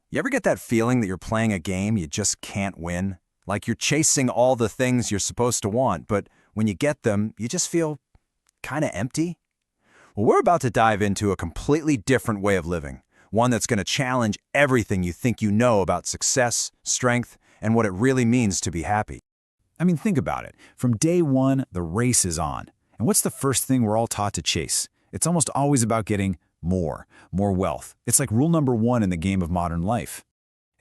You ever get that feeling that you're playing a game you just can't win? Like you're chasing all the things you're supposed to want, but when you get them, you just feel kind of empty? Well, we're about to dive into a completely different way of living, one that's going to challenge everything you think you know about success, strength, and what it really means to be happy. I mean, think about it. From day one, the race is on. And what's the first thing we're all taught to chase? It's almost always about getting more wealth. It's like rule number one in the game of modern life.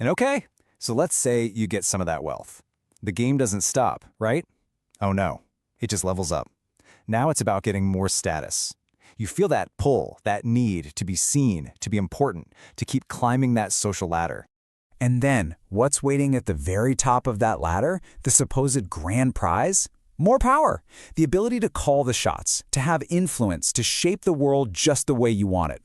And okay, so let's say you get some of that wealth. The game doesn't stop, right? Oh no, it just levels up. Now it's about getting more status. You feel that pull, that need to be seen, to be important, to keep climbing that social ladder. And then, what's waiting at the very top of that ladder? The supposed grand prize? More power. The ability to call the shots, to have influence, to shape the world just the way you want it.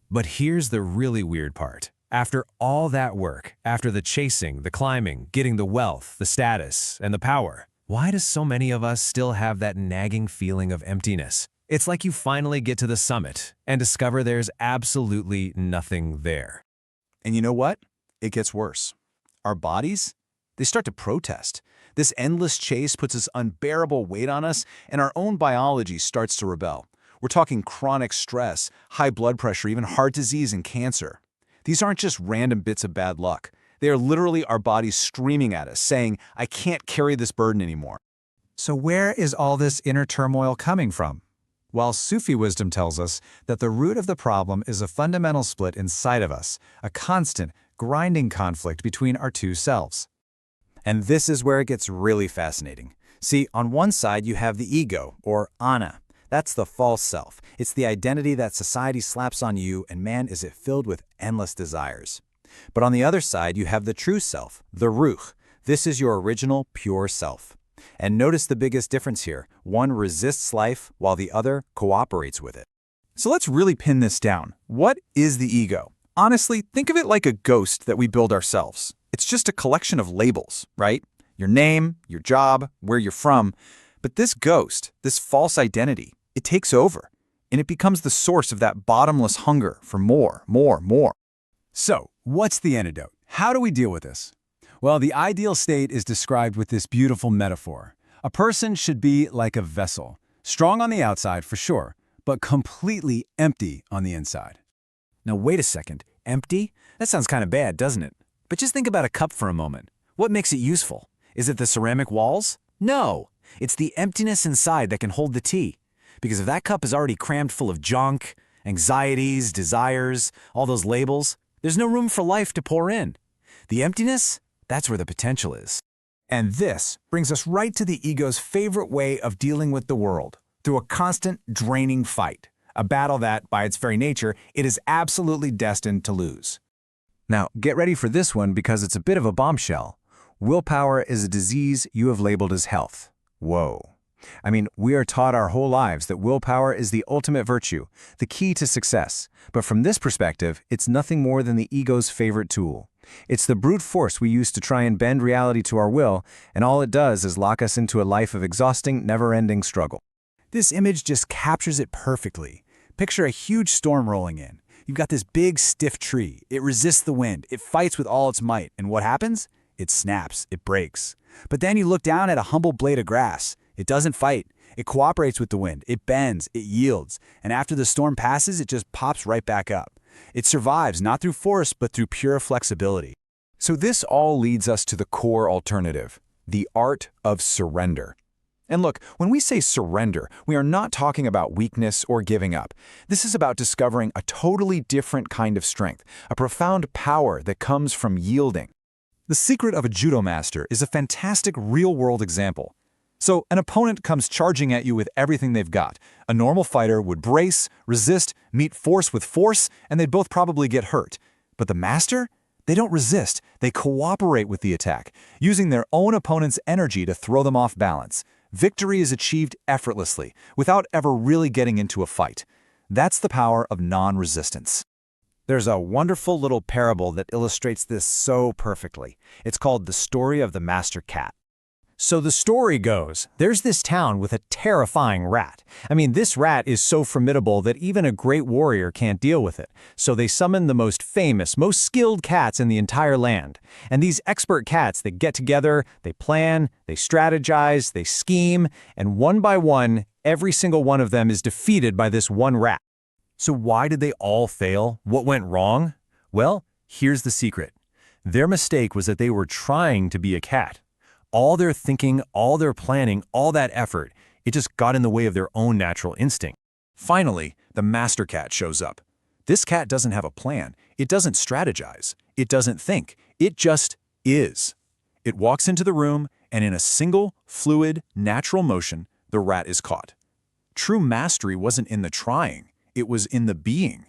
But here's the really weird part. After all that work, after the chasing, the climbing, getting the wealth, the status, and the power, why do so many of us still have that nagging feeling of emptiness? It's like you finally get to the summit and discover there's absolutely nothing there. And you know what? It gets worse. Our bodies, they start to protest. This endless chase puts this unbearable weight on us, and our own biology starts to rebel. We're talking chronic stress, high blood pressure, even heart disease and cancer. These aren't just random bits of bad luck. They are literally our bodies screaming at us, saying, I can't carry this burden anymore. So where is all this inner turmoil coming from? While Sufi wisdom tells us that the root of the problem is a fundamental split inside of us, a constant, grinding conflict between our two selves. And this is where it gets really fascinating. See, on one side you have the ego, or ana. That's the false self. It's the identity that society slaps on you, and man, is it filled with endless desires. But on the other side you have the true self, the ruh. This is your original, pure self. And notice the biggest difference here. One resists life while the other cooperates with it. So let's really pin this down. What is the ego? Honestly, think of it like a ghost that we build ourselves. It's just a collection of labels, right? Your name, your job, where you're from. But this ghost, this false identity, it takes over, and it becomes the source of that bottomless hunger for more. So, what's the antidote? How do we deal with this? Well, the ideal state is described with this beautiful metaphor. A person should be like a vessel, strong on the outside for sure, but completely empty on the inside. Now wait a second, empty? That sounds kind of bad, doesn't it? But just think about a cup for a moment. What makes it useful? Is it the ceramic walls? No! It's the emptiness inside that can hold the tea. Because if that cup is already crammed full of junk, anxieties, desires, all those labels, there's no room for life to pour in. The emptiness? That's where the potential is. And this brings us right to the ego's favorite way of dealing with the world, through a constant, draining fight. A battle that, by its very nature, it is absolutely destined to lose. Now, get ready for this one because it's a bit of a bombshell. Willpower is a disease you have labeled as health. Whoa. I mean, we are taught our whole lives that willpower is the ultimate virtue, the key to success. But from this perspective, it's nothing more than the ego's favorite tool. It's the brute force we use to try and bend reality to our will, and all it does is lock us into a life of exhausting, never-ending struggle. This image just captures it perfectly. Picture a huge storm rolling in. You've got this big, stiff tree. It resists the wind. It fights with all its might. And what happens? It snaps. It breaks. But then you look down at a humble blade of grass. It doesn't fight. It cooperates with the wind. It bends. It yields. And after the storm passes, it just pops right back up. It survives not through force, but through pure flexibility. So this all leads us to the core alternative, the art of surrender. And look, when we say surrender, we are not talking about weakness or giving up. This is about discovering a totally different kind of strength, a profound power that comes from yielding. The secret of a judo master is a fantastic real-world example. So an opponent comes charging at you with everything they've got. A normal fighter would brace, resist, meet force with force, and they'd both probably get hurt. But the master? They don't resist. They cooperate with the attack, using their own opponent's energy to throw them off balance. Victory is achieved effortlessly, without ever really getting into a fight. That's the power of non-resistance. There's a wonderful little parable that illustrates this so perfectly. It's called The Story of the Master Cat. So the story goes, there's this town with a terrifying rat. I mean, this rat is so formidable that even a great warrior can't deal with it. So they summon the most famous, most skilled cats in the entire land. And these expert cats, they get together, they plan, they strategize, they scheme, and one by one, every single one of them is defeated by this one rat. So why did they all fail? What went wrong? Well, here's the secret. Their mistake was that they were trying to be a cat. All their thinking, all their planning, all that effort, it just got in the way of their own natural instinct. Finally, the master cat shows up. This cat doesn't have a plan. It doesn't strategize. It doesn't think. It just is. It walks into the room, and in a single, fluid, natural motion, the rat is caught. True mastery wasn't in the trying. It was in the being.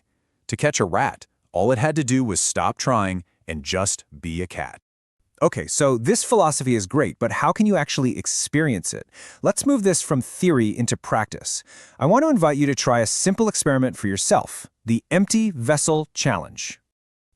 To catch a rat, all it had to do was stop trying and just be a cat. Okay, so this philosophy is great, but how can you actually experience it? Let's move this from theory into practice. I want to invite you to try a simple experiment for yourself, the Empty Vessel Challenge.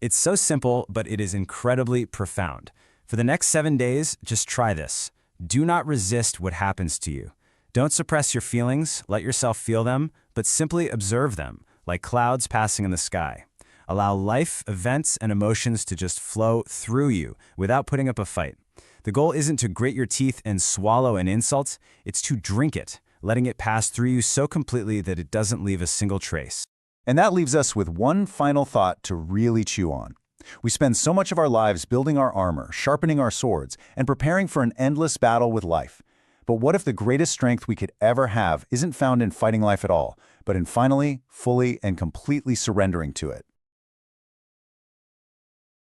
It's so simple, but it is incredibly profound. For the next 7 days, just try this. Do not resist what happens to you. Don't suppress your feelings, let yourself feel them, but simply observe them, like clouds passing in the sky. Allow life, events, and emotions to just flow through you without putting up a fight. The goal isn't to grit your teeth and swallow an insult, it's to drink it, letting it pass through you so completely that it doesn't leave a single trace. And that leaves us with one final thought to really chew on. We spend so much of our lives building our armor, sharpening our swords, and preparing for an endless battle with life. But what if the greatest strength we could ever have isn't found in fighting life at all, but in finally, fully, and completely surrendering to it?